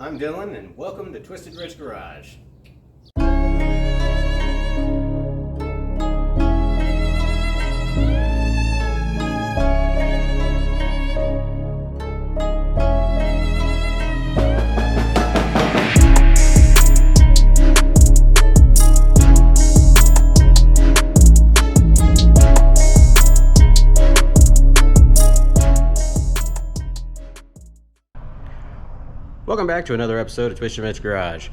I'm Dylan, and welcome to Twisted Rich Garage. Welcome back to another episode of Twisted Rich Garage.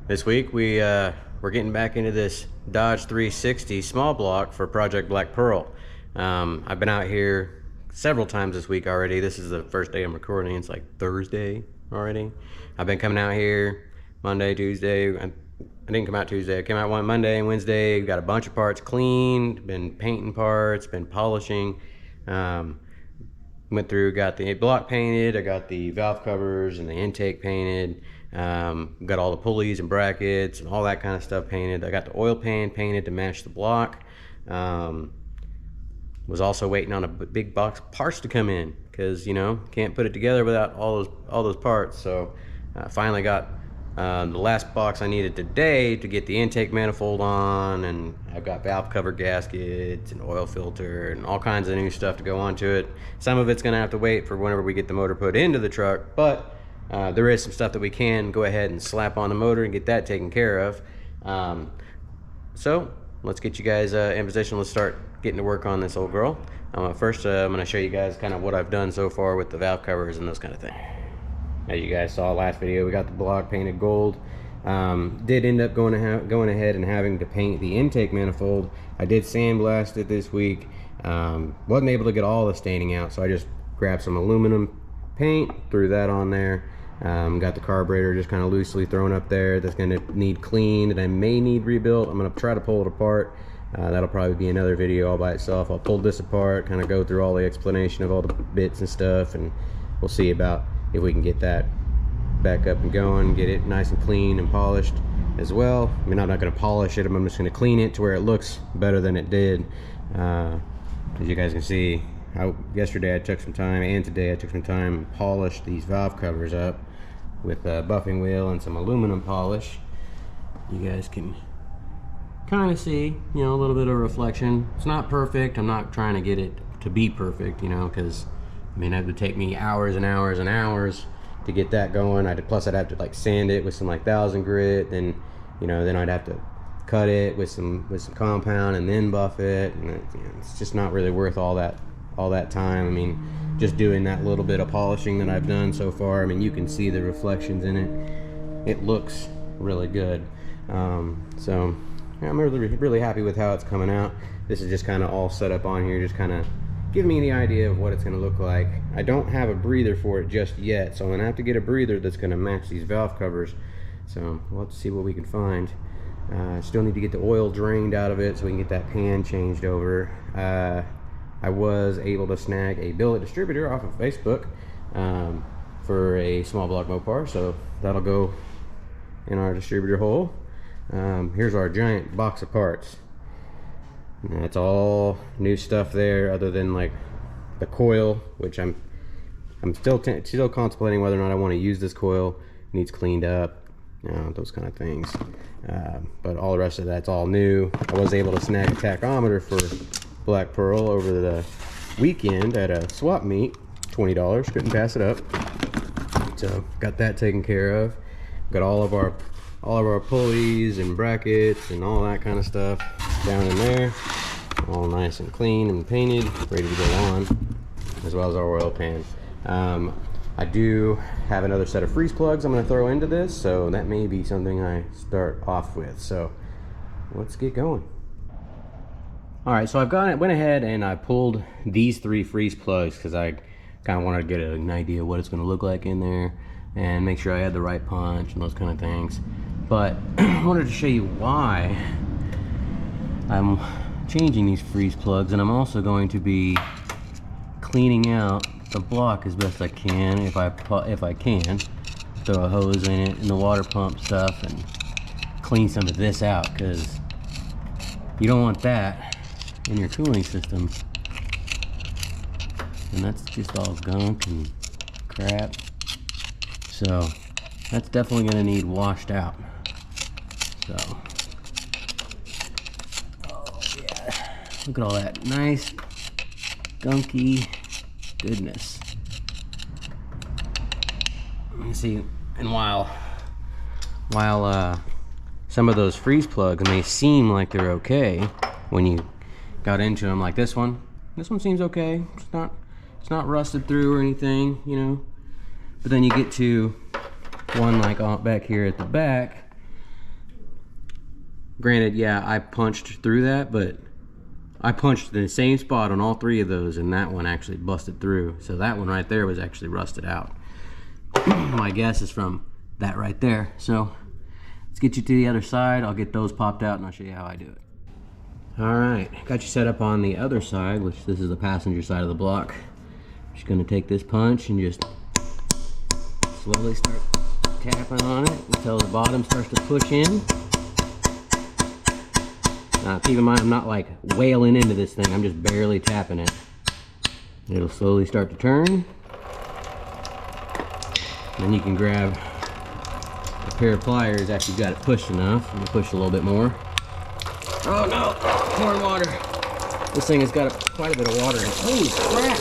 This week we're getting back into this Dodge 350 small block for Project Black Pearl. I've been out here several times this week already. This is the first day I'm recording. It's like Thursday already. I've been coming out here Monday, Tuesday. I didn't come out Tuesday. I came out one Monday and Wednesday. Got a bunch of parts cleaned, been painting parts, been polishing. Went through, got the block painted, I got the valve covers and the intake painted, got all the pulleys and brackets and all that kind of stuff painted. I got the oil pan painted to match the block. Was also waiting on a big box of parts to come in because, you know, can't put it together without all those parts. So I finally got the last box I needed today to get the intake manifold on, and I've got valve cover gaskets and oil filter and all kinds of new stuff to go onto it. Some of it's gonna have to wait for whenever we get the motor put into the truck, but there is some stuff that we can go ahead and slap on the motor and get that taken care of. So let's get you guys in position. Let's start getting to work on this old girl. First I'm gonna show you guys kind of what I've done so far with the valve covers and those kind of things. As you guys saw last video, we got the block painted gold. Did end up going ahead and having to paint the intake manifold. I did sandblast it this week. Wasn't able to get all the staining out, so I just grabbed some aluminum paint, threw that on there. Got the carburetor just kind of loosely thrown up there. That's going to need cleaned, and I may need rebuilt. I'm going to try to pull it apart. That'll probably be another video all by itself. I'll pull this apart, kind of go through all the explanation of all the bits and stuff, and we'll see about if we can get that back up and going, get it nice and clean and polished as well. I mean, I'm not going to polish it, I'm just going to clean it to where it looks better than it did. As you guys can see, yesterday I took some time, and today I took some time and polished these valve covers up with a buffing wheel and some aluminum polish. You guys can kind of see, you know, a little bit of reflection. It's not perfect. I'm not trying to get it to be perfect, you know, because I mean, it would take me hours and hours and hours to get that going. Plus I'd have to like sand it with some like 1000 grit, then, you know, then I'd have to cut it with some compound and then buff it, and it's just not really worth all that time. I mean, just doing that little bit of polishing that I've done so far, I mean, you can see the reflections in it. It looks really good. So yeah, I'm really happy with how it's coming out. This is just kind of all set up on here, just kind of give me the idea of what it's going to look like. I don't have a breather for it just yet, so I'm going to have to get a breather that's going to match these valve covers. So we'll have to see what we can find. Still need to get the oil drained out of it so we can get that pan changed over. I was able to snag a billet distributor off of Facebook for a small block Mopar, so that'll go in our distributor hole. Here's our giant box of parts. And that's all new stuff there, other than like the coil, which I'm still contemplating whether or not I want to use this coil. It needs cleaned up, you know, those kind of things. But all the rest of that's all new. I was able to snag a tachometer for Black Pearl over the weekend at a swap meet, $20. Couldn't pass it up. So got that taken care of. Got all of our pulleys and brackets and all that kind of stuff down in there, all nice and clean and painted, ready to go on, as well as our oil pan. I do have another set of freeze plugs I'm going to throw into this, so that may be something I start off with. So let's get going. All right, so went ahead and I pulled these 3 freeze plugs because I kind of wanted to get an idea of what it's going to look like in there and make sure I had the right punch and those kind of things. But I wanted to show you why I'm changing these freeze plugs, and I'm also going to be cleaning out the block as best I can, if I can. Throw a hose in it and the water pump stuff and clean some of this out, because you don't want that in your cooling system. And that's just all gunk and crap. So that's definitely gonna need washed out. So, oh yeah, look at all that nice gunky goodness. Let me see. And while some of those freeze plugs may seem like they're okay when you got into them, like this one seems okay. It's not rusted through or anything, you know. But then you get to one like back here at the back. Granted, yeah, I punched through that, but I punched in the same spot on all three of those, and that one actually busted through. So that one right there was actually rusted out. My guess is from that right there. So let's get you to the other side. I'll get those popped out and I'll show you how I do it. All right, got you set up on the other side, which this is the passenger side of the block. Just gonna take this punch and just slowly start tapping on it until the bottom starts to push in. Now keep in mind, I'm not like wailing into this thing, I'm just barely tapping it. It'll slowly start to turn. Then you can grab a pair of pliers after you've got it pushed enough. I'm gonna push a little bit more. Oh no, pouring water. This thing has got quite a bit of water in it. Holy crap!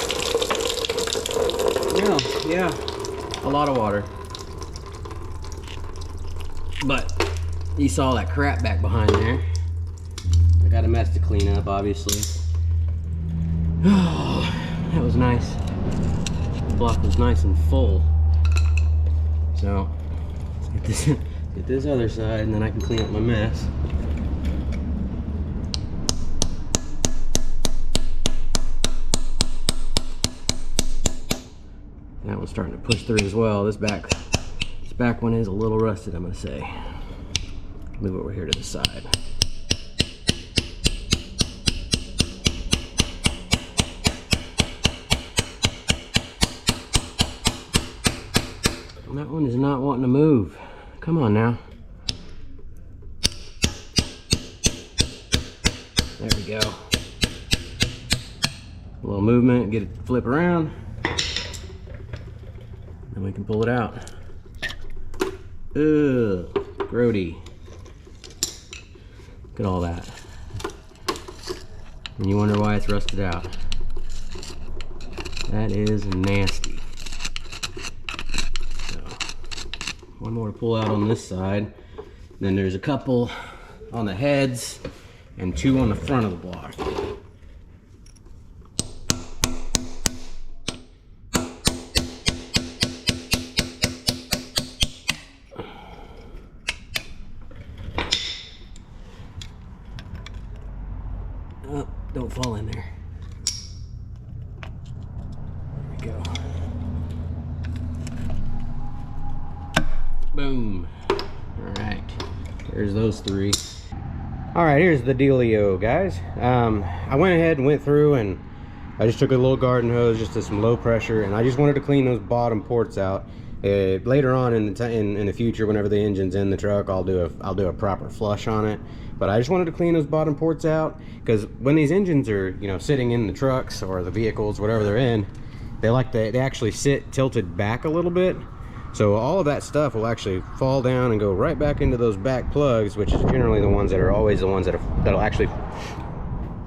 Yeah, a lot of water. But you saw that crap back behind there. I got a mess to clean up, obviously. Oh, that was nice. The block was nice and full. So, let's get this other side, and then I can clean up my mess. That one's starting to push through as well. This back one is a little rusted, I'm gonna say. Move over here to the side. That one is not wanting to move. Come on now. There we go. A little movement, get it to flip around. Then we can pull it out. Ugh, grody. Look at all that. And you wonder why it's rusted out. That is nasty. One more to pull out on this side. Then there's a couple on the heads and two on the front of the block. Oh, don't fall in there. There we go. Boom. Alright, there's those three. Alright, here's the dealio, guys. I went ahead and went through and I just took a little garden hose just to some low pressure, and I just wanted to clean those bottom ports out. Later on in the future, whenever the engine's in the truck, I'll do a proper flush on it. But I just wanted to clean those bottom ports out, because when these engines are, you know, sitting in the trucks or the vehicles, whatever they're in, they actually sit tilted back a little bit. So all of that stuff will actually fall down and go right back into those back plugs, which is generally the ones that are always the ones that'll actually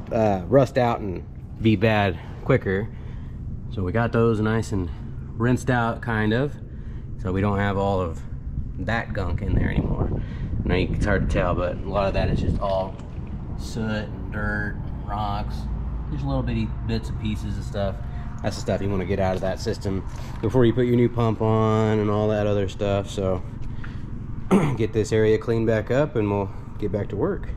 rust out and be bad quicker. So we got those nice and rinsed out, kind of, so we don't have all of that gunk in there anymore. I know it's hard to tell, but a lot of that is just all soot and dirt and rocks, just little bitty bits and pieces of stuff. That's the stuff you want to get out of that system before you put your new pump on and all that other stuff. So get this area cleaned back up and we'll get back to work.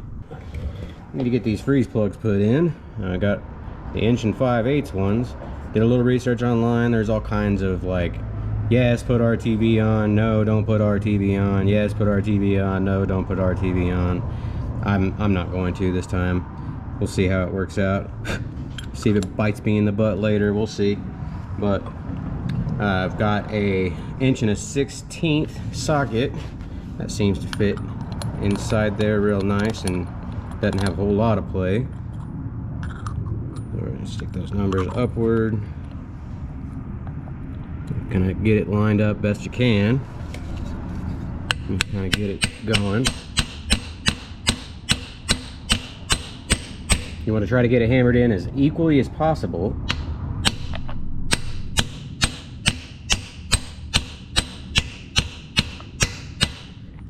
Need to get these freeze plugs put in. I got the Engine 5/8 ones. Did a little research online. There's all kinds of like, yes, put RTB on, no, don't put RTB on, yes, put RTB on, no, don't put RTB on. I'm not going to this time. We'll see how it works out. See if it bites me in the butt later, we'll see. But I've got a 1 1/16 socket that seems to fit inside there real nice and doesn't have a whole lot of play. So we're gonna stick those numbers upward. Gonna get it lined up best you can. and kind of get it going. You want to try to get it hammered in as equally as possible.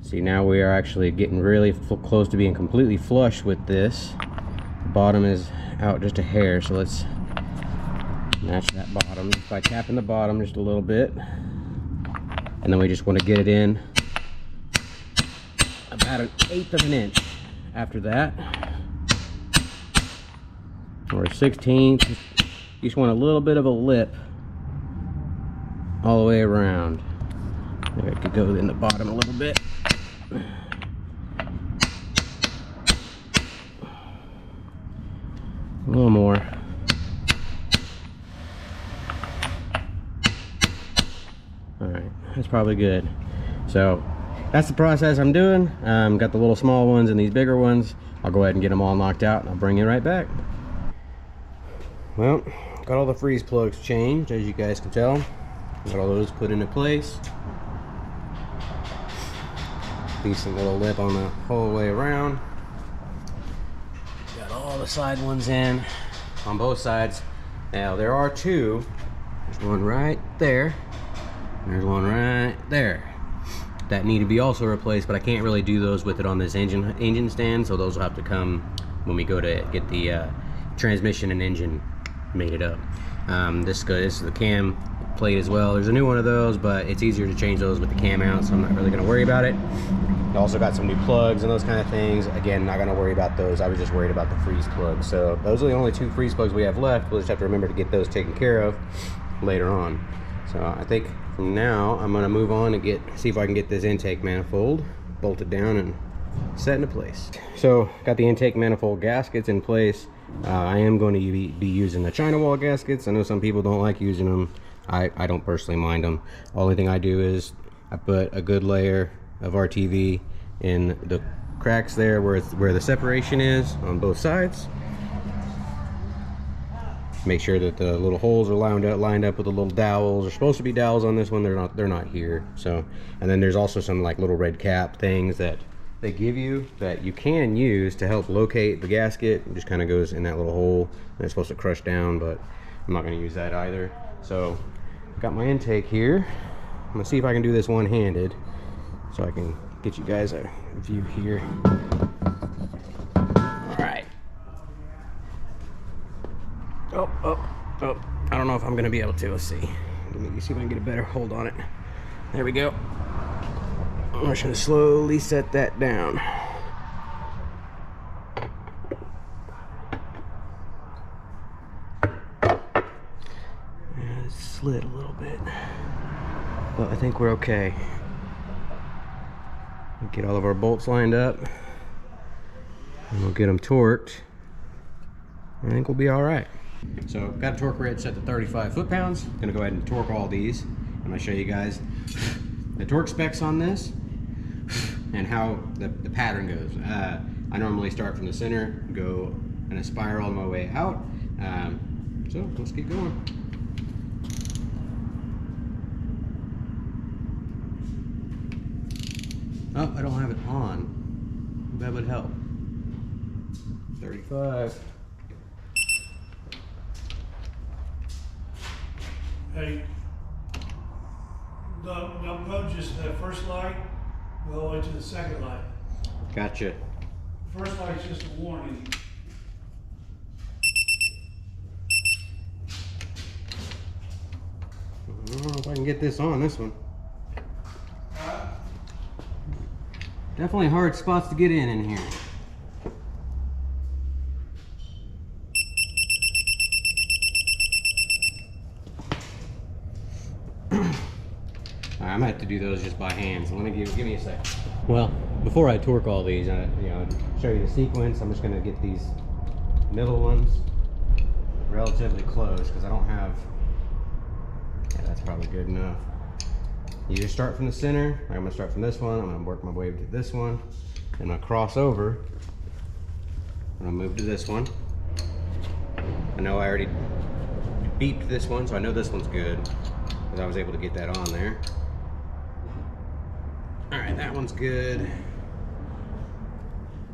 See, now we are actually getting really close to being completely flush with this. The bottom is out just a hair, so let's match that bottom just by tapping the bottom just a little bit. And then we just want to get it in about 1/8 of an inch after that. Or 1/16. You just want a little bit of a lip all the way around. Maybe I could go in the bottom a little bit. A little more. Alright, that's probably good. So that's the process I'm doing. Got the little small ones and these bigger ones. I'll go ahead and get them all knocked out and I'll bring you right back. Well, got all the freeze plugs changed, as you guys can tell. Got all those put into place. Decent little lip on the whole way around. Got all the side ones in on both sides. Now there are two. There's one right there. There's one right there that need to be also replaced, but I can't really do those with it on this engine stand, so those will have to come when we go to get the transmission and engine mated up. This is the cam plate as well. There's a new one of those, but it's easier to change those with the cam out, so I'm not really going to worry about it. I also got some new plugs and those kind of things. Again, not going to worry about those. I was just worried about the freeze plugs. So those are the only two freeze plugs we have left. We'll just have to remember to get those taken care of later on. So I think from now I'm going to move on and see if I can get this intake manifold bolted down and set into place. So got the intake manifold gaskets in place. I am going to be using the China wall gaskets. I know some people don't like using them. I don't personally mind them. Only thing I do is I put a good layer of RTV in the cracks there where the separation is on both sides. Make sure that the little holes are lined up with the little dowels. There's supposed to be dowels on this one. They're not here. So, and then there's also some like little red cap things that they give you that you can use to help locate the gasket. It just kind of goes in that little hole and it's supposed to crush down, but I'm not going to use that either. So got my intake here. I'm gonna see if I can do this one-handed so I can get you guys a view here. All right. Oh, I don't know if I'm gonna be able to. Let's see. Let me see if I can get a better hold on it. There we go. I'm just gonna slowly set that down. It slid a little bit, but I think we're okay. We'll get all of our bolts lined up and we'll get them torqued. I think we'll be all right. So got a torque rate set to 35 foot-pounds. Gonna go ahead and torque all these. I'm gonna show you guys the torque specs on this and how the pattern goes. I normally start from the center, go in a spiral on my way out. So let's get going. Oh, I don't have it on. That would help. 35. Hey, don't go just the first light, go all the way to the second light. Gotcha. The first light's just a warning. I don't know if I can get this on this one. Definitely hard spots to get in here. I'm gonna have to do those just by hand, so let me give me a sec. Well, before I torque all these, show you the sequence. I'm just gonna get these middle ones relatively close because I don't have. Yeah, that's probably good enough. You just start from the center. I'm gonna start from this one. I'm gonna work my way to this one. Then I'm gonna cross over. I'm gonna move to this one. I know I already beeped this one, so I know this one's good because I was able to get that on there. All right, that one's good. And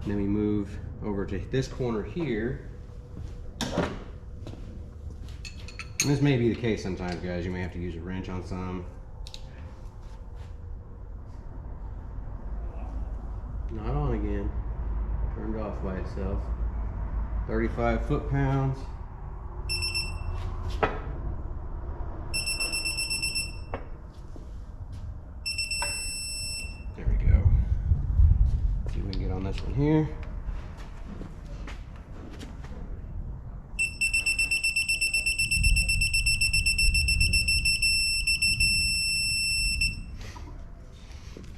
then we move over to this corner here. And this may be the case sometimes, guys. You may have to use a wrench on some. Not on again. Turned off by itself. 35 foot-pounds. There we go. See if we can get on this one here.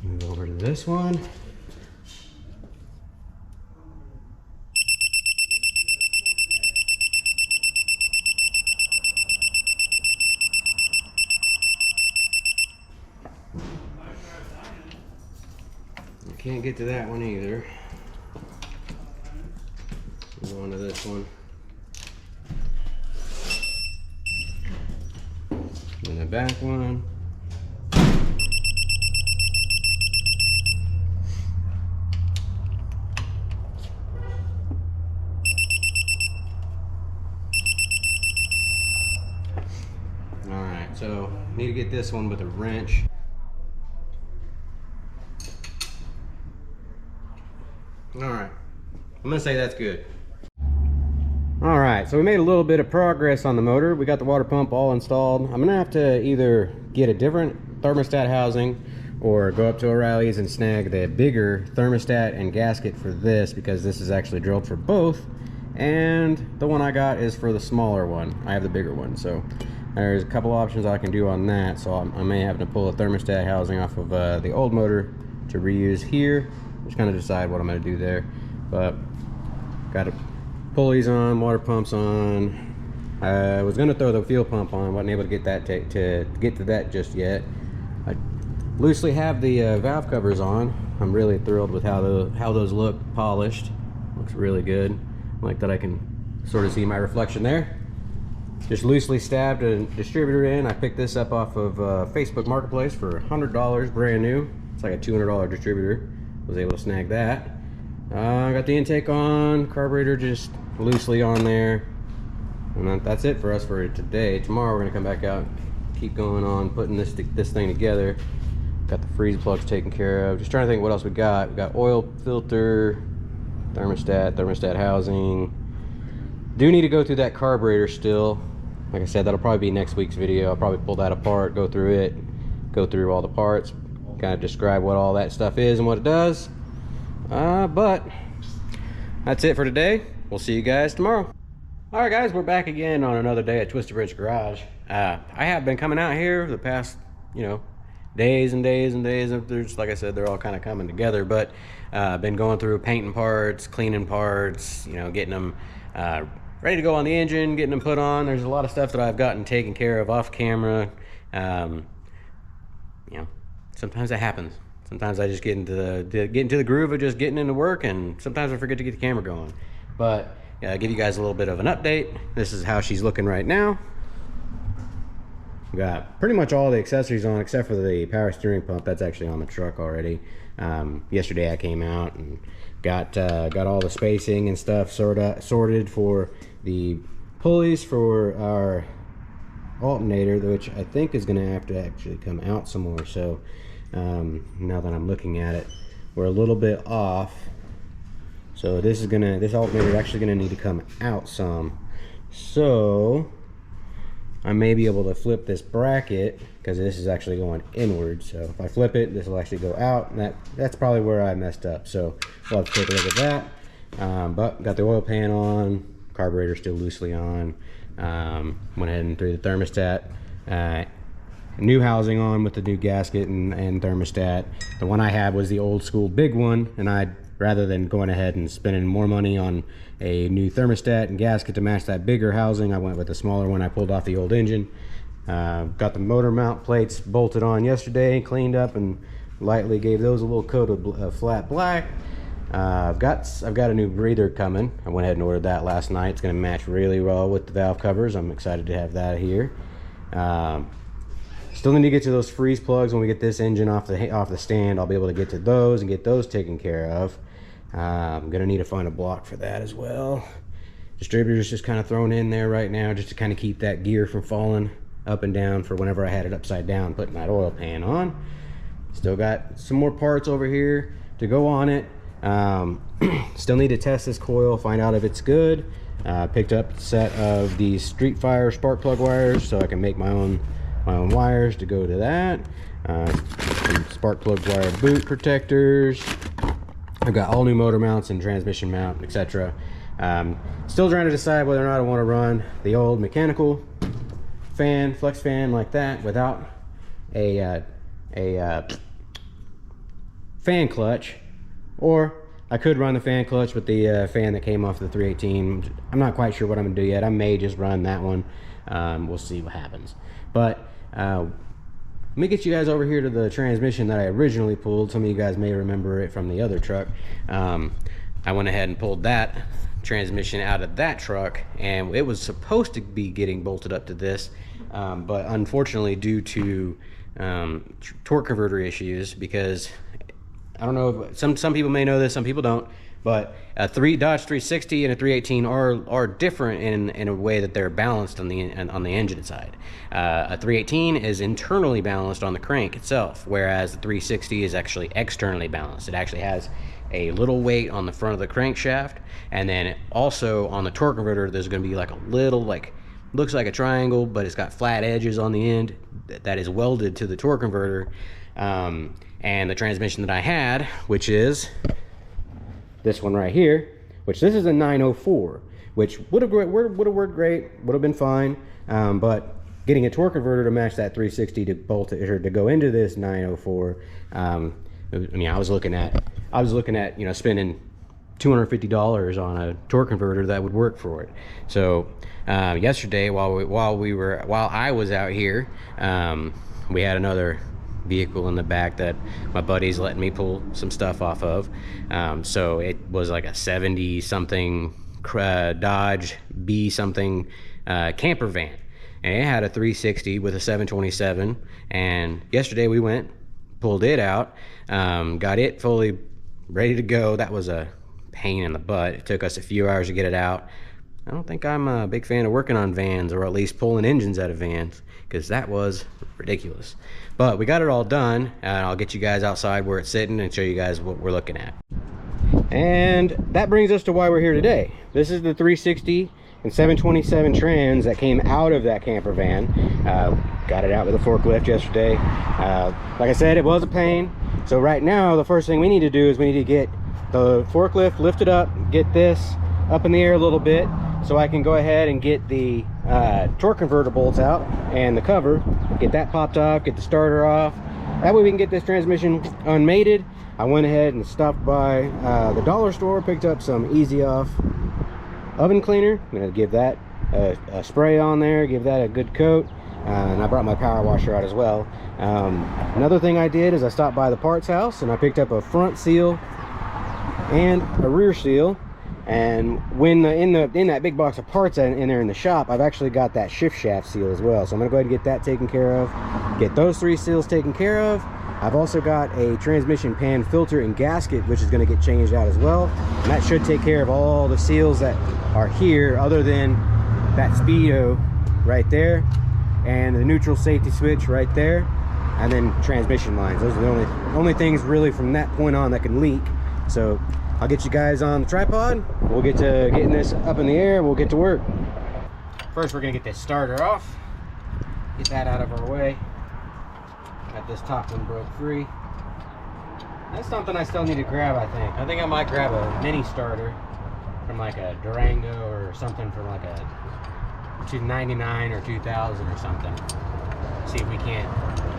Move over to this one. Can't get to that one either. Move on to this one. And the back one. Alright, so need to get this one with a wrench. Alright, I'm gonna say that's good. Alright, so we made a little bit of progress on the motor. We got the water pump all installed. I'm gonna have to either get a different thermostat housing or go up to O'Reilly's and snag the bigger thermostat and gasket for this, because this is actually drilled for both, and the one I got is for the smaller one. I have the bigger one, so there's a couple options I can do on that. So I may have to pull a thermostat housing off of the old motor to reuse here. Just kind of decide what I'm going to do there. But got pulleys on, water pumps on. I was going to throw the fuel pump on, wasn't able to get that to get to that just yet. I loosely have the valve covers on. I'm really thrilled with how those look polished. Looks really good. Like that I can sort of see my reflection there. Just loosely stabbed a distributor in. I picked this up off of Facebook Marketplace for $100, brand new. It's like a $200 distributor. Was able to snag that. I got the intake on, carburetor just loosely on there, and that's it for us for today. Tomorrow we're gonna come back out, keep going on putting this thing together. Got the freeze plugs taken care of. Just trying to think what else we got. We got oil filter, thermostat housing. Do need to go through that carburetor still. Like I said, that'll probably be next week's video. I'll probably pull that apart, go through it, go through all the parts, kind of describe what all that stuff is and what it does. But that's it for today. We'll see you guys tomorrow. All right, guys, we're back again on another day at Twisted Wrench Garage. I have been coming out here the past, days and days and days. There's, like I said, they're all kind of coming together. But been going through painting parts, cleaning parts, getting them ready to go on the engine, getting them put on. There's a lot of stuff that I've gotten taken care of off camera. Sometimes that happens. Sometimes I just get into the groove of just getting into work, and sometimes I forget to get the camera going. But I'll give you guys a little bit of an update. This is how she's looking right now. We got pretty much all the accessories on except for the power steering pump. That's actually on the truck already. Yesterday I came out and got all the spacing and stuff sorted for the pulleys for our alternator, which I think is going to have to actually come out some more. So now that I'm looking at it, we're a little bit off. So this alternator is actually gonna need to come out some. So I may be able to flip this bracket because this is actually going inward. So if I flip it, this will actually go out, and that's probably where I messed up. So we'll have to take a look at that. But got the oil pan on, carburetor still loosely on. Went ahead and threw the thermostat. New housing on with the new gasket and thermostat. The one I had was the old school big one, and rather than going ahead and spending more money on a new thermostat and gasket to match that bigger housing, I went with the smaller one. I pulled off the old engine. Got the motor mount plates bolted on yesterday, cleaned up, and lightly gave those a little coat of flat black. I've got a new breather coming. I went ahead and ordered that last night. It's going to match really well with the valve covers. I'm excited to have that here. Still need to get to those freeze plugs. When we get this engine off the stand, I'll be able to get to those and get those taken care of. I'm gonna need to find a block for that as well. Distributor's just kind of thrown in there right now just to kind of keep that gear from falling up and down for whenever I had it upside down putting that oil pan on. Still got some more parts over here to go on it. Still need to test this coil, find out if it's good. Picked up a set of these Street Fire spark plug wires so I can make my own wires to go to that. Some spark plug wire boot protectors. I've got all new motor mounts and transmission mount, etc. Still trying to decide whether or not I want to run the old mechanical fan, flex fan like that without a fan clutch, or I could run the fan clutch with the fan that came off the 318. I'm not quite sure what I'm gonna do yet. I may just run that one. We'll see what happens. But let me get you guys over here to the transmission that I originally pulled. Some of you guys may remember it from the other truck. I went ahead and pulled that transmission out of that truck, and it was supposed to be getting bolted up to this, but unfortunately due to torque converter issues, because I don't know, some people may know this, some people don't, but a Dodge 360 and a 318 are different in a way that they're balanced on the engine side. A 318 is internally balanced on the crank itself, whereas the 360 is actually externally balanced. It actually has a little weight on the front of the crankshaft, and then also on the torque converter there's going to be like a little, like, looks like a triangle, but it's got flat edges on the end that is welded to the torque converter. And the transmission that I had, which is this one right here, which this is a 904, which would have worked great, would have been fine, but getting a torque converter to match that 360 to bolt it, or to go into this 904, I mean, I was looking at you know, spending $250 on a torque converter that would work for it. So yesterday, while I was out here, we had another vehicle in the back that my buddy's letting me pull some stuff off of. So it was like a 70 something Dodge B something camper van, and it had a 360 with a 727. And yesterday we went, pulled it out, got it fully ready to go. That was a pain in the butt. It took us a few hours to get it out. I don't think I'm a big fan of working on vans, or at least pulling engines out of vans, because that was ridiculous. But we got it all done, and I'll get you guys outside where it's sitting and show you guys what we're looking at. And that brings us to why we're here today. This is the 360 and 727 trans that came out of that camper van. Got it out with a forklift yesterday. Like I said, it was a pain. So right now, the first thing we need to do is we need to get the forklift lifted up, get this up in the air a little bit, so I can go ahead and get the torque converter bolts out and the cover, get that popped off, get the starter off. That way we can get this transmission unmated. I went ahead and stopped by the dollar store, picked up some Easy Off oven cleaner. I'm gonna give that a spray on there, give that a good coat, and I brought my power washer out as well. Another thing I did is I stopped by the parts house and I picked up a front seal and a rear seal. And when in that big box of parts in there in the shop, I've actually got that shift shaft seal as well. So I'm gonna go ahead and get that taken care of, get those 3 seals taken care of. I've also got a transmission pan filter and gasket, which is gonna get changed out as well. And that should take care of all the seals that are here, other than that speedo right there and the neutral safety switch right there, and then transmission lines. Those are the only things really from that point on that can leak. So I'll get you guys on the tripod. We'll get to getting this up in the air and we'll get to work. First, we're gonna get this starter off. Get that out of our way. Got this top one broke free. That's something I still need to grab, I think. I think I might grab a mini starter from like a Durango or something, from like a 299 or 2000 or something. See if we can't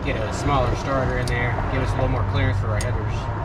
get a smaller starter in there, give us a little more clearance for our headers.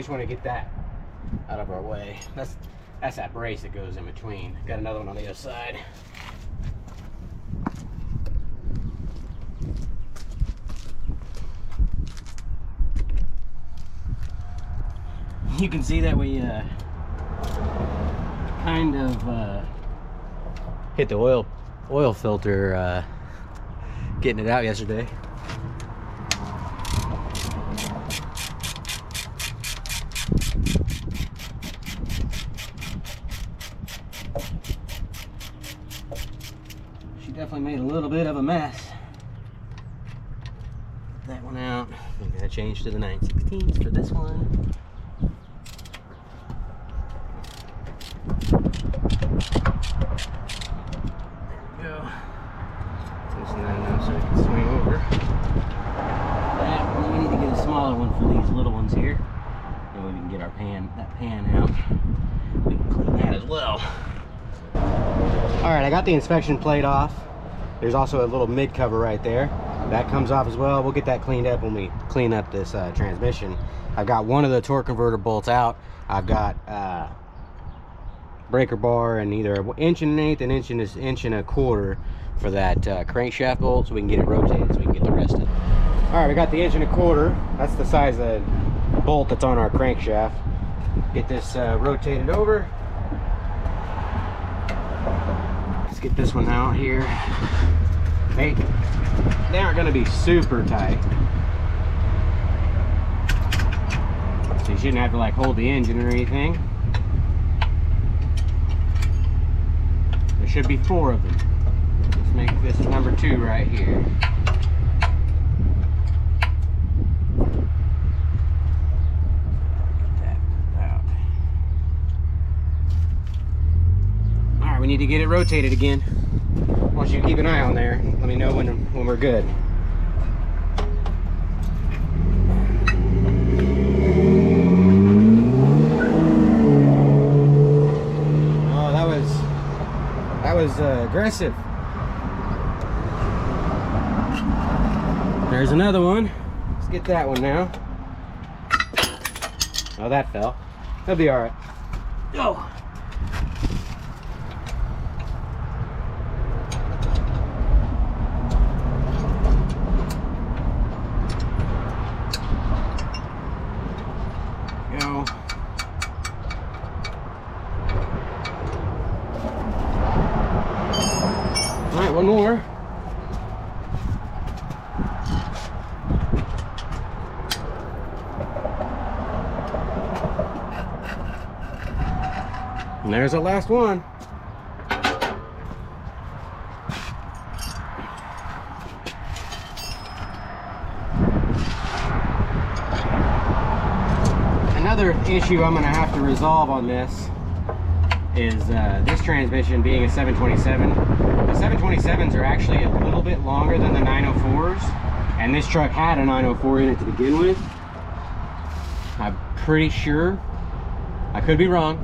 just want to get that out of our way. That's that brace that goes in between. Got another one on the other side. You can see that we kind of hit the oil filter getting it out yesterday. She definitely made a little bit of a mess. That one out. I'm gonna change to the 9/16 for this one. So we can swing over. We need to get a smaller one for these little ones here. And we can get our that pan out. We can clean that as well. Alright, I got the inspection plate off. There's also a little mid cover right there. That comes off as well. We'll get that cleaned up when we clean up this transmission. I've got one of the torque converter bolts out. I've got breaker bar and either an 1 1/8 inch, an 1.25 inch for that crankshaft bolt, so we can get it rotated so we can get the rest of it. All right, we got the 1.25 inch. That's the size of the bolt that's on our crankshaft. Get this rotated over. Let's get this one out here. Hey, they aren't going to be super tight, so you shouldn't have to like hold the engine or anything. There should be 4 of them. Let's make this number 2 right here. Get that out. Alright, we need to get it rotated again. I want you to keep an eye on there. Let me know when we're good. Oh, that was aggressive. There's another one. Let's get that one now. Oh, that fell. That'll be all right. Go. Go. All right, one more. And there's the last one. Another issue I'm going to have to resolve on this is this transmission being a 727. The 727s are actually a little bit longer than the 904s, and this truck had a 904 in it to begin with. I'm pretty sure, I could be wrong,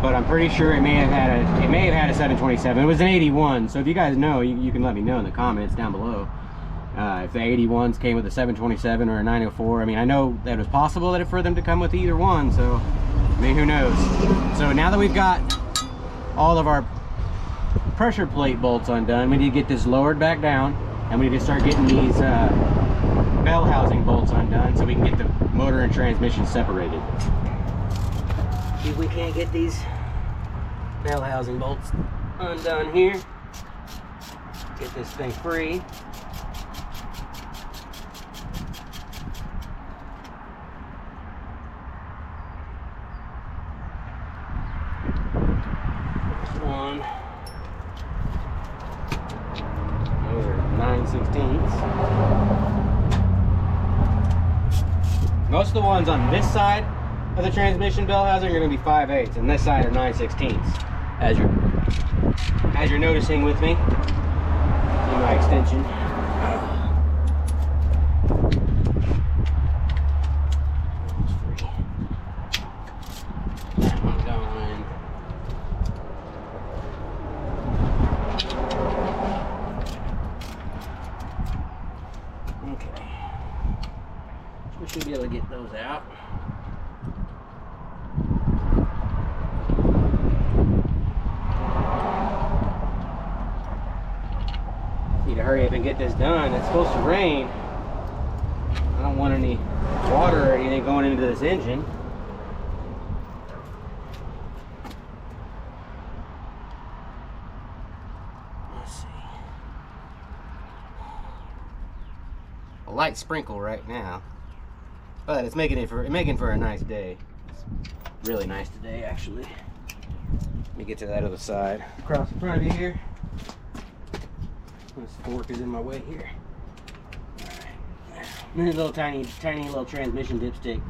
but I'm pretty sure it may have had a 727. It was an 81, so if you guys know, you can let me know in the comments down below if the 81s came with a 727 or a 904. I mean, I know that it was possible that for them to come with either one, so I mean, who knows. So now that we've got all of our pressure plate bolts undone, we need to get this lowered back down, and we need to start getting these bell housing bolts undone so we can get the motor and transmission separated. See if we can't get these bell housing bolts undone here. Get this thing free. One. Those are 9/16. Most of the ones on this side of the transmission bell housing are going to be 5/8, and this side are 9/16. As you're noticing with me in my extension. That one's going. Okay. So we should be able to get those out. hurry up and get this done. It's supposed to rain. I don't want any water or anything going into this engine. Let's see. A light sprinkle right now, but it's making for a nice day. It's really nice today, actually. Let me get to that other side. Across the front of you here. This fork is in my way here. And this little tiny little transmission dipstick,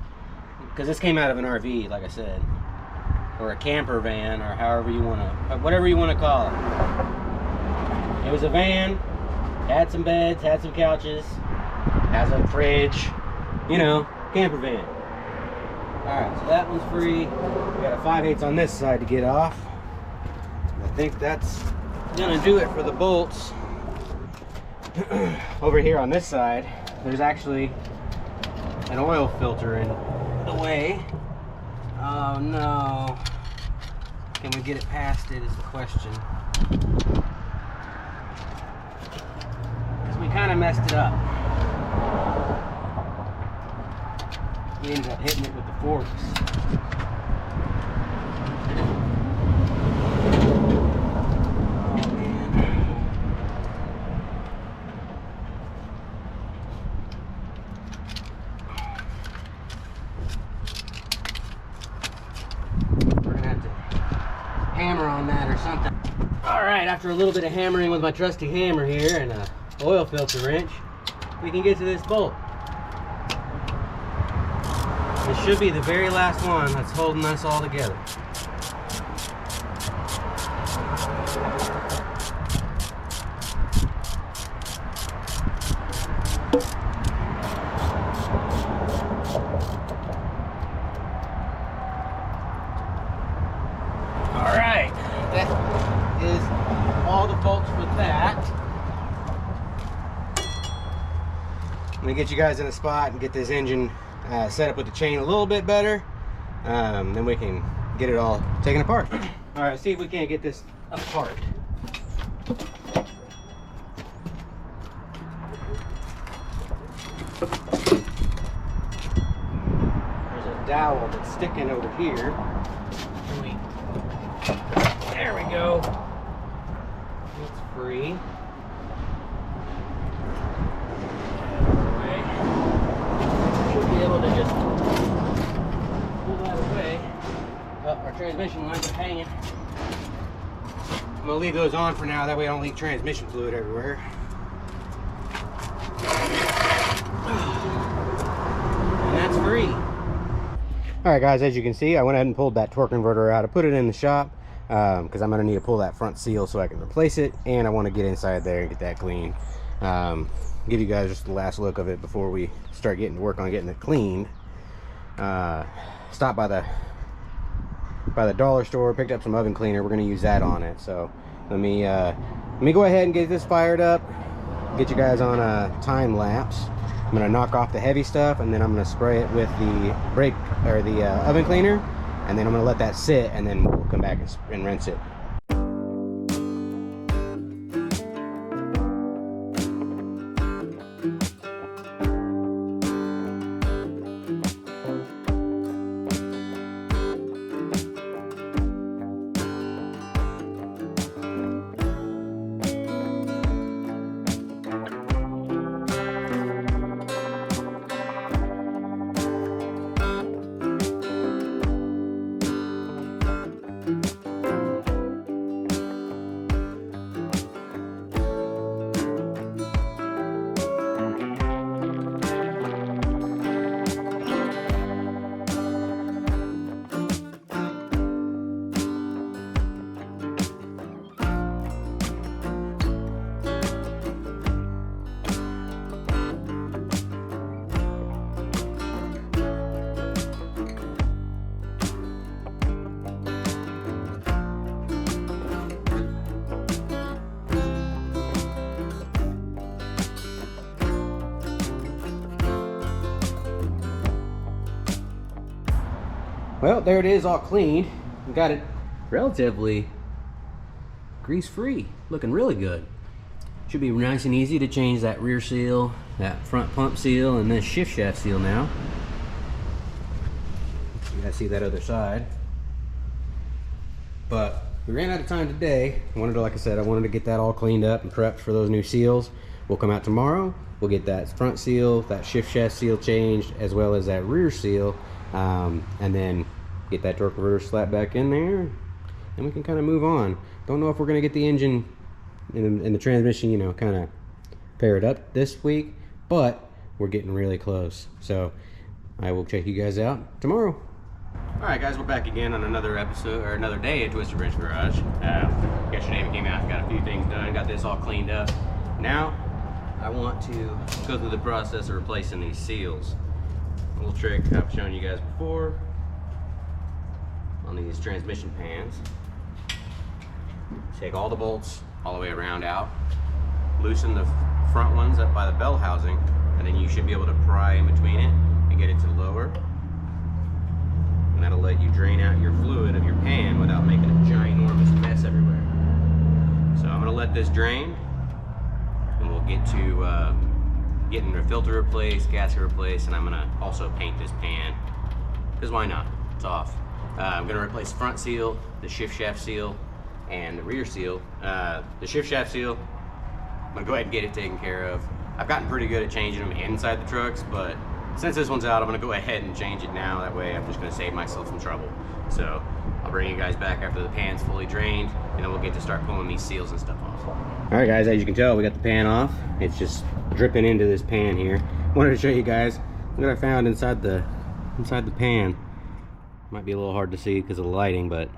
because this came out of an RV, like I said, or a camper van, or however you want to, whatever you want to call it. It was a van, had some beds, had some couches, has a fridge, you know, camper van. All right, so that one's free. We got a 5/8 on this side to get off. I think that's gonna do it for the bolts. Over here on this side, there's actually an oil filter in the way. Oh no. Can we get it past it is the question. Because we kind of messed it up. We ended up hitting it with the forks. Hammer on that or something. All right, after a little bit of hammering with my trusty hammer here and a oil filter wrench, we can get to this bolt. This should be the very last one that's holding us all together. Alright, that is all the bolts for that. I'm gonna get you guys in a spot and get this engine set up with the chain a little bit better. Then we can get it all taken apart. Alright, see if we can't get this apart. There's a dowel that's sticking over here. There we go. It's free. Should be able to just pull that away. Oh, our transmission lines are hanging. I'm gonna leave those on for now, that way I don't leak transmission fluid everywhere. And that's free. Alright guys, as you can see, I went ahead and pulled that torque converter out. I put it in the shop because I'm going to need to pull that front seal so I can replace it, and I want to get inside there and get that clean. Give you guys just the last look of it before we start getting to work on getting it cleaned. Stopped by the dollar store, picked up some oven cleaner. We're going to use that on it. So let me go ahead and get this fired up, get you guys on a time lapse. I'm going to knock off the heavy stuff, and then I'm going to spray it with the brake or the oven cleaner, and then I'm going to let that sit, and then we'll come back and rinse it. Well, there it is, all cleaned. We got it relatively grease free, looking really good. Should be nice and easy to change that rear seal, that front pump seal, and this shift shaft seal now. You guys see that other side. But we ran out of time today. Like I said, I wanted to get that all cleaned up and prepped for those new seals. We'll come out tomorrow. We'll get that front seal, that shift shaft seal changed, as well as that rear seal, and then get that torque converter slapped back in there, and we can kind of move on. Don't know if we're going to get the engine and the transmission, you know, kind of paired up this week, but we're getting really close. So I will check you guys out tomorrow. All right, guys, we're back again on another episode, or another day at Twisted Wrench Garage. Yesterday we came out, got a few things done, got this all cleaned up. Now I want to go through the process of replacing these seals. A little trick I've shown you guys before on these transmission pans. Take all the bolts all the way around out, loosen the front ones up by the bell housing, and then you should be able to pry in between it and get it to lower. And that'll let you drain out your fluid of your pan without making a ginormous mess everywhere. So I'm gonna let this drain, and we'll get to getting the filter replaced, gasket replaced, and I'm gonna also paint this pan, because why not? It's off. I'm gonna replace the front seal, the shift shaft seal, and the rear seal. The shift shaft seal, I'm gonna go ahead and get it taken care of. I've gotten pretty good at changing them inside the trucks, but since this one's out, I'm gonna go ahead and change it now. That way I'm just gonna save myself some trouble. So I'll bring you guys back after the pan's fully drained, and then we'll get to start pulling these seals and stuff off. All right, guys, as you can tell, we got the pan off. It's just dripping into this pan here. Wanted to show you guys what I found inside the pan. Might be a little hard to see because of the lighting, but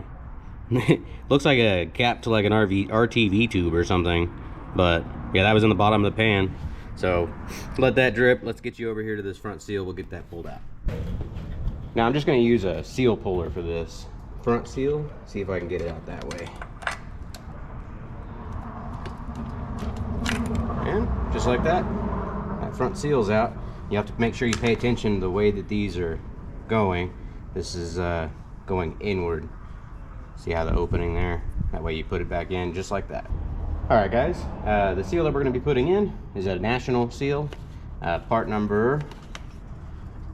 looks like a cap to like an RTV tube or something. But yeah, that was in the bottom of the pan. So let that drip. Let's get you over here to this front seal. We'll get that pulled out. Now I'm just going to use a seal puller for this front seal. See if I can get it out that way. And just like that, that front seal's out. You have to make sure you pay attention to the way that these are going. This is going inward. See how the opening there? That way you put it back in just like that. All right, guys, the seal that we're going to be putting in is a national seal, part number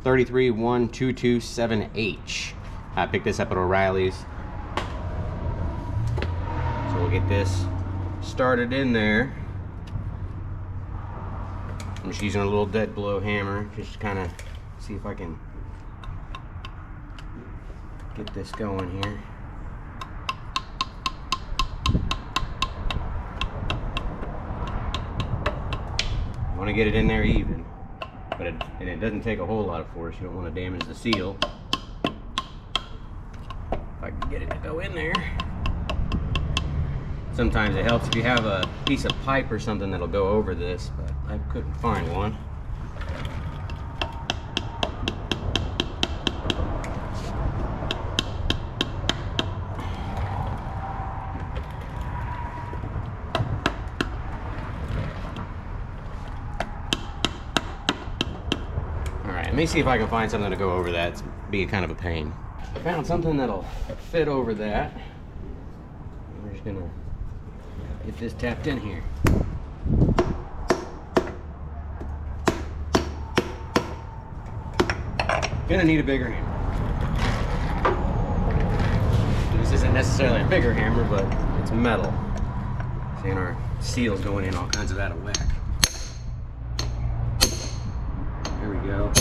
33127H. I picked this up at O'Reilly's. So we'll get this started in there. I'm just using a little dead blow hammer, just to kind of see if I can get this going here. I want to get it in there even, but it doesn't take a whole lot of force. You don't want to damage the seal. If I can get it to go in there. Sometimes it helps if you have a piece of pipe or something that'll go over this, but I couldn't find one. Let me see if I can find something to go over that. It's be kind of a pain. I found something that'll fit over that. We're just gonna get this tapped in here. Gonna need a bigger hammer. This isn't necessarily a bigger hammer, but it's metal. Seeing our seals going in all kinds of out of whack. There we go.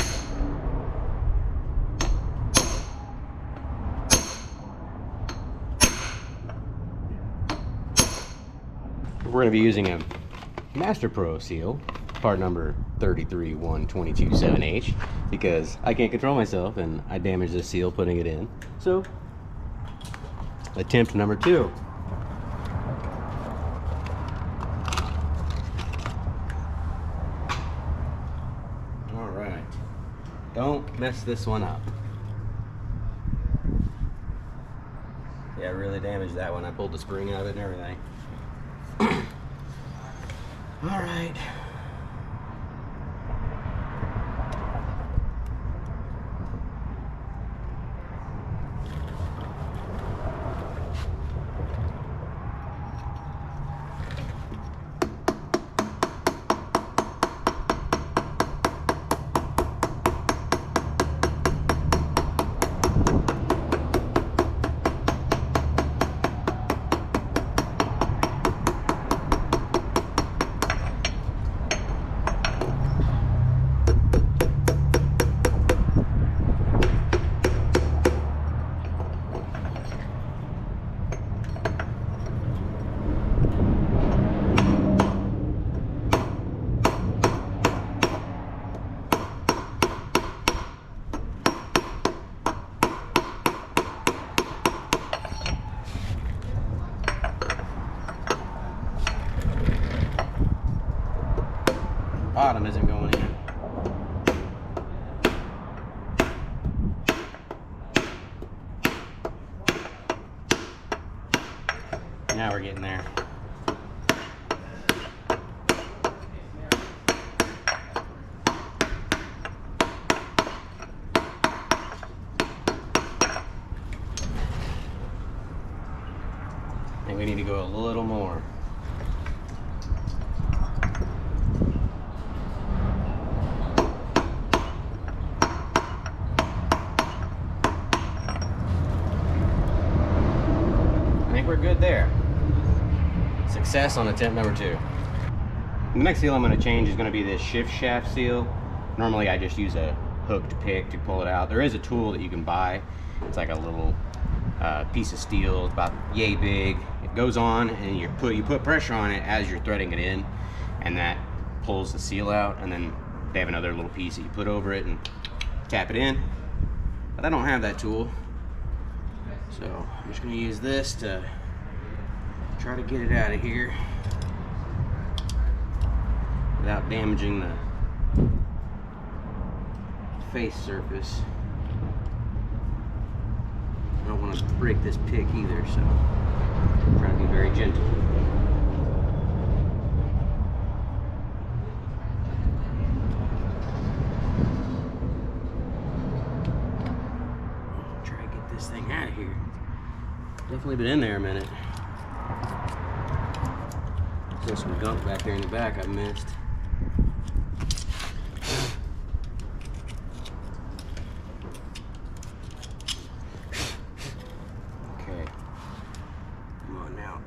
We're going to be using a Master Pro seal, part number 33127H, because I can't control myself and I damaged this seal putting it in. So, attempt number 2. All right, don't mess this one up. Yeah, I really damaged that one. I pulled the spring out of it and everything. All right. bottom isn't going in. Now we're getting there. I think we need to go a little more. I think we're good there. Success on attempt number 2. The next seal I'm going to change is going to be this shift shaft seal. Normally I just use a hooked pick to pull it out. There is a tool that you can buy. It's like a little piece of steel. It's about yay big. It goes on and you put pressure on it as you're threading it in, and that pulls the seal out. And then they have another little piece that you put over it and tap it in. But I don't have that tool, so I'm just going to use this to try to get it out of here without damaging the face surface. I don't want to break this pick either, so I'm trying to be very gentle. Try to get this thing out of here. Definitely been in there a minute. There's some gunk back there in the back I missed. Okay. Come on now.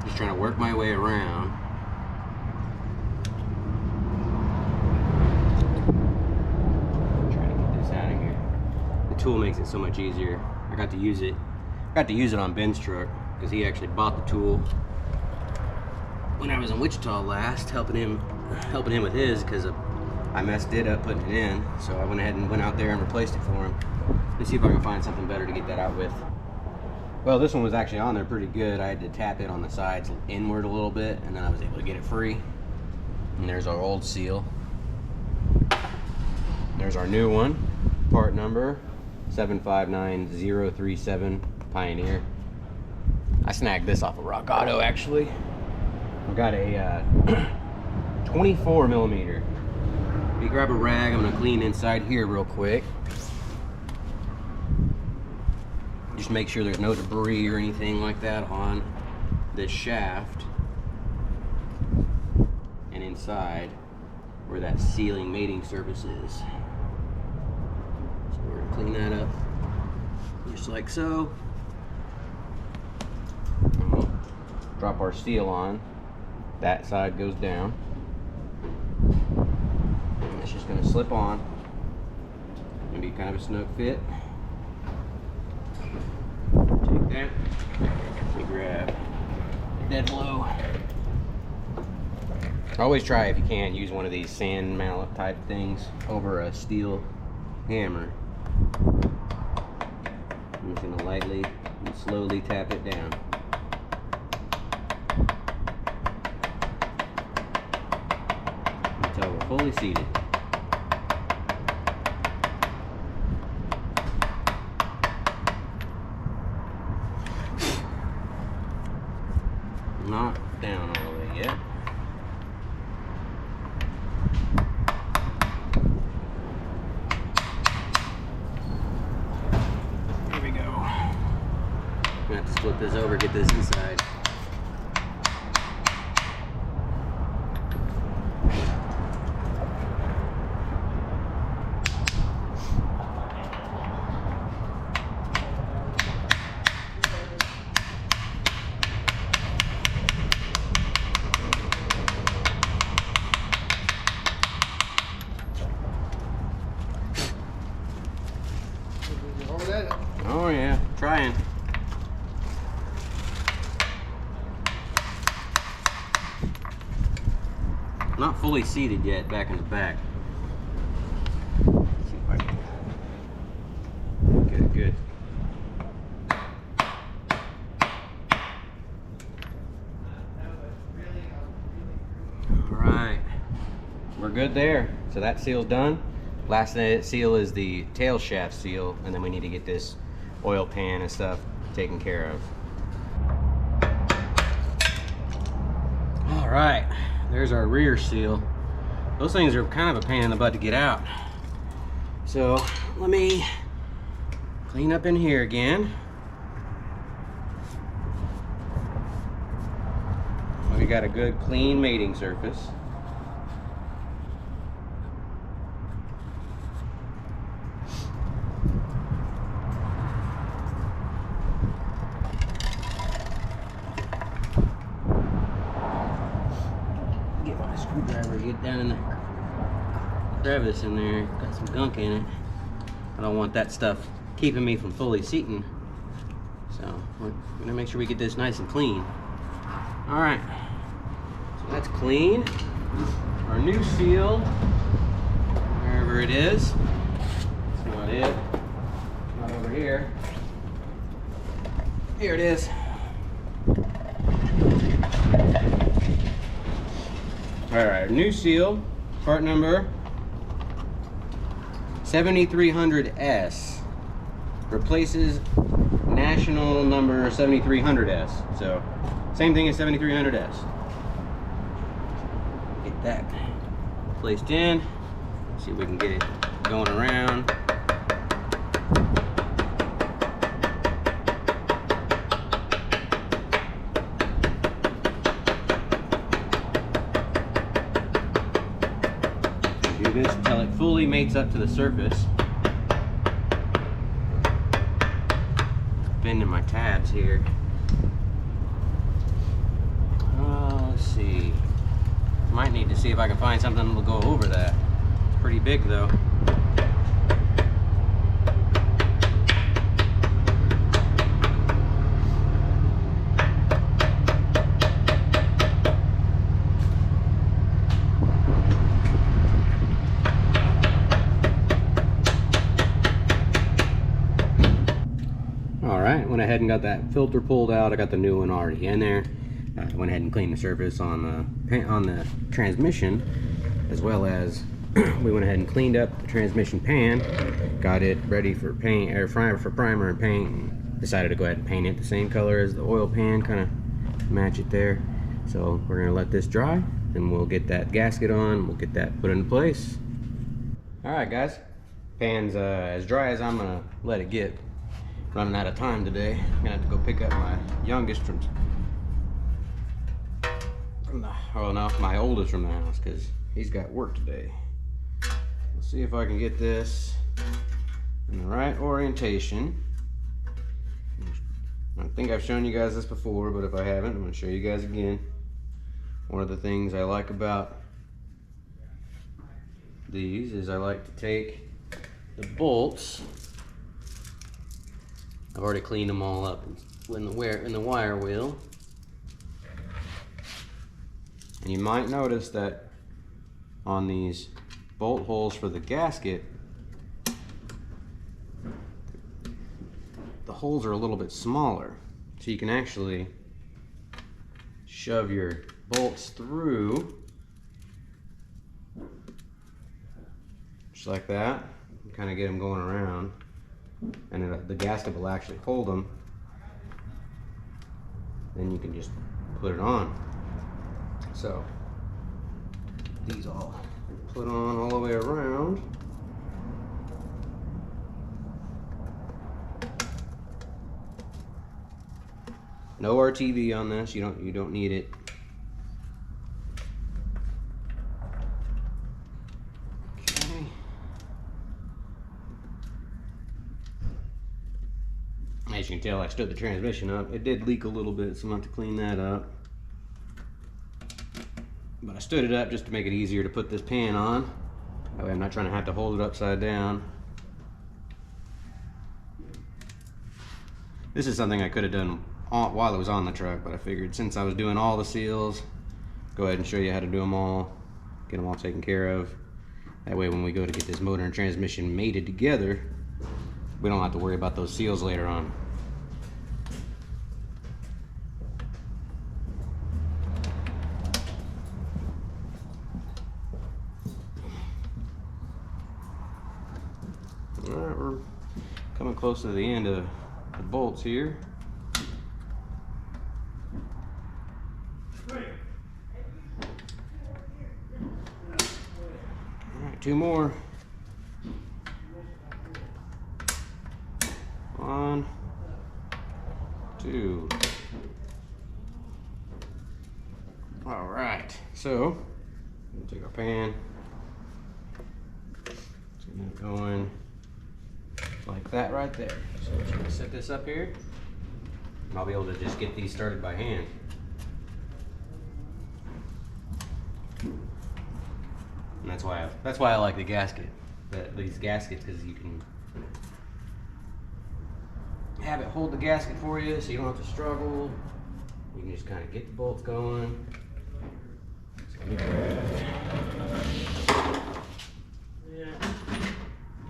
Just trying to work my way around. Tool makes it so much easier. I got to use it on Ben's truck because he actually bought the tool when I was in Wichita last, helping him with his, because I messed it up putting it in. So I went ahead and went out there and replaced it for him. Let's see if I can find something better to get that out with. Well, this one was actually on there pretty good. I had to tap it on the sides inward a little bit, and then I was able to get it free. And there's our old seal. There's our new one, part number 759037 Pioneer. I snagged this off of Rock Auto actually. I've got a 24 millimeter. If you grab a rag, I'm gonna clean inside here real quick. Just make sure there's no debris or anything like that on this shaft and inside where that sealing mating surface is. We're gonna clean that up just like so. And we'll drop our seal on. That side goes down. And it's just gonna slip on. Gonna be kind of a snug fit. Take that. We grab dead blow. Always try, if you can, use one of these sand mallet type things over a steel hammer. I'm just gonna lightly and slowly tap it down. Until we're fully seated. Not down all the way yet. I'm gonna have to flip this over, get this inside. Oh yeah, trying. Not fully seated yet back in the back. Let's see if I can. good there. So that seal's done. Last seal is the tail shaft seal, and then we need to get this oil pan and stuff taken care of. All right, there's our rear seal. Those things are kind of a pain in the butt to get out. So let me clean up in here again. We got a good clean mating surface. Get my screwdriver, get down in the crevice in there. Got some gunk in it. I don't want that stuff keeping me from fully seating. So we're gonna make sure we get this nice and clean. All right, so that's clean. Our new seal, wherever it is, it's not it, it's not over here. Here it is. All right, new seal, part number 7300S, replaces national number 7300S. So same thing as 7300S. Get that placed in. See if we can get it going around. Do this until it fully mates up to the surface. Bending my tabs here. Let's see. Might need to see if I can find something that'll go over that. It's pretty big though. Alright, went ahead and got that filter pulled out. I got the new one already in there. Went ahead and cleaned the surface on the transmission, as well as we went ahead and cleaned up the transmission pan, got it ready for paint, or for primer and paint, and decided to go ahead and paint it the same color as the oil pan, kind of match it there. So we're gonna let this dry, and we'll get that gasket on, we'll get that put into place. All right, guys, pan's as dry as I'm gonna let it get. Running out of time today. I'm gonna have to go pick up my youngest from the, oh no, my oldest from the house, because he's got work today. Let's see if I can get this in the right orientation. I think I've shown you guys this before, but if I haven't, I'm going to show you guys again. One of the things I like about these is I like to take the bolts. I've already cleaned them all up in the wire wheel. And you might notice that on these bolt holes for the gasket, the holes are a little bit smaller. So you can actually shove your bolts through, just like that, and kind of get them going around. And the gasket will actually hold them. Then you can just put it on. So these all put on all the way around. No RTV on this. You don't need it. Okay. As you can tell, I stood the transmission up. It did leak a little bit, so I'm going to have to clean that up. But I stood it up just to make it easier to put this pan on. That way I'm not trying to have to hold it upside down. This is something I could have done while it was on the truck, but I figured since I was doing all the seals, go ahead and show you how to do them all, get them all taken care of. That way when we go to get this motor and transmission mated together, we don't have to worry about those seals later on. Alright, we're coming close to the end of the bolts here. Alright, 2 more. 1, 2. Alright, so we'll take our pan, get that going like that right there. So I'm just going to set this up here, and I'll be able to just get these started by hand. And that's why I like the gasket, these gaskets, because you can have it hold the gasket for you, so you don't have to struggle. You can just kind of get the bolts going.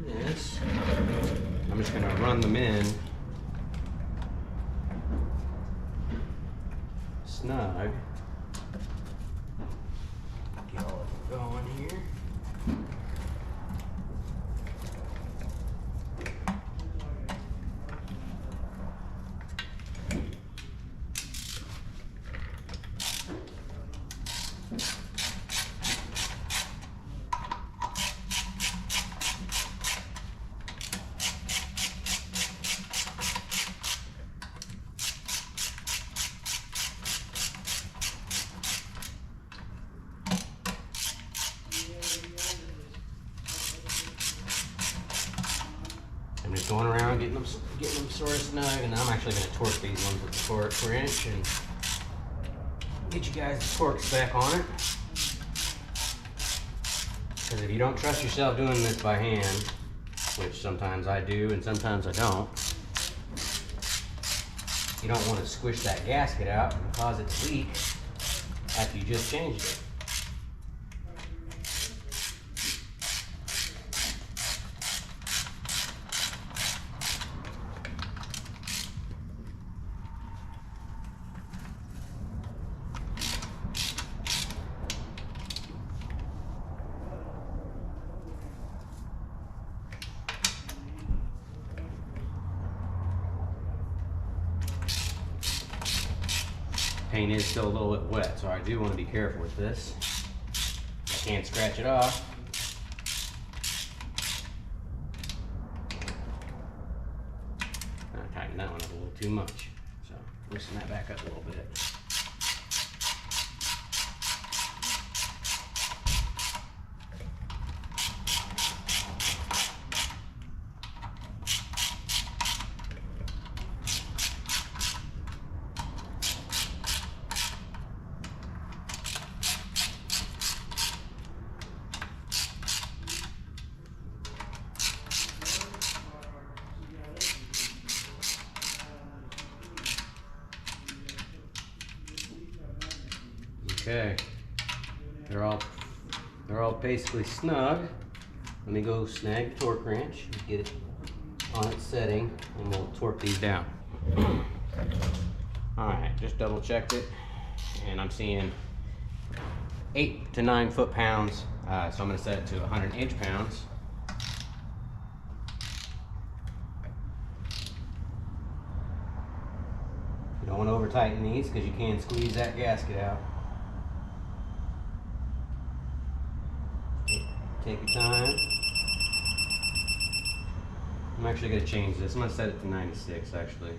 Yes. I'm just going to run them in snug. Get all of them going here. I'm just going around getting them sort of snug, and I'm actually going to torque these ones with the torque wrench and get you guys the torque spec on it. Because if you don't trust yourself doing this by hand, which sometimes I do and sometimes I don't, you don't want to squish that gasket out and cause it to leak after you just changed it. Paint is still a little bit wet, so I do want to be careful with this. I can't scratch it off. I tightened that one up a little too much, so loosen that back up a little bit. Okay, they're all basically snug. Let me go snag the torque wrench, get it on its setting, and we'll torque these down. All right, just double checked it, and I'm seeing 8 to 9 foot-pounds. So I'm going to set it to 100 inch-pounds. You don't want to over-tighten these because you can squeeze that gasket out. Take your time. I'm actually going to change this. I'm going to set it to 96 actually.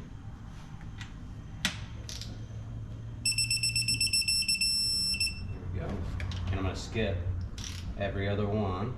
There we go. And I'm going to skip every other one.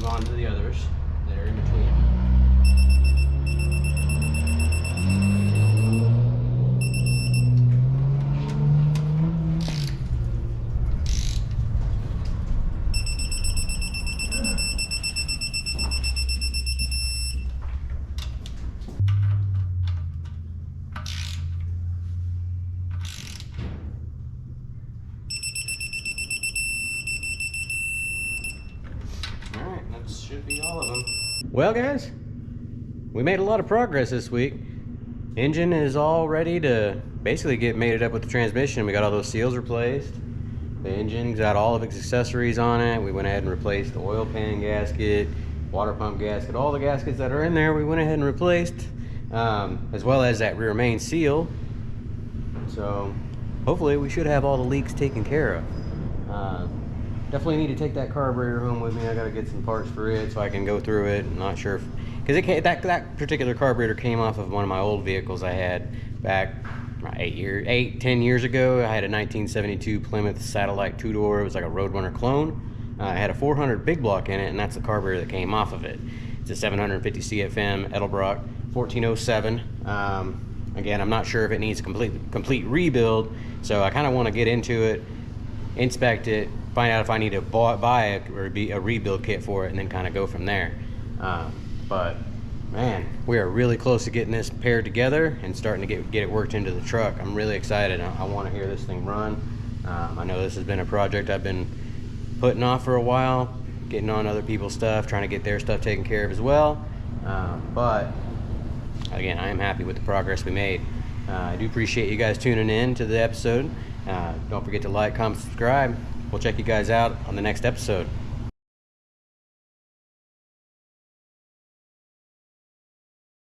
On to the others that are in between. Well, guys, we made a lot of progress this week. Engine is all ready to basically get mated up with the transmission. We got all those seals replaced. The engine's got all of its accessories on it. We went ahead and replaced the oil pan gasket, water pump gasket, all the gaskets that are in there we went ahead and replaced, as well as that rear main seal. So hopefully we should have all the leaks taken care of. Definitely need to take that carburetor home with me. I got to get some parts for it so I can go through it. I'm not sure because that particular carburetor came off of one of my old vehicles I had back 10 years ago. I had a 1972 Plymouth Satellite two-door. It was like a Roadrunner clone. I had a 400 big block in it, and that's the carburetor that came off of it. It's a 750 CFM Edelbrock 1407. Again, I'm not sure if it needs a complete rebuild, so I kind of want to get into it, inspect it, find out if I need to buy a rebuild kit for it, and then kind of go from there. But man, we are really close to getting this paired together and starting to get it worked into the truck. I'm really excited. I want to hear this thing run. I know this has been a project I've been putting off for a while, getting on other people's stuff, trying to get their stuff taken care of as well. But again, I am happy with the progress we made. I do appreciate you guys tuning in to the episode. Don't forget to like, comment, subscribe. We'll check you guys out on the next episode.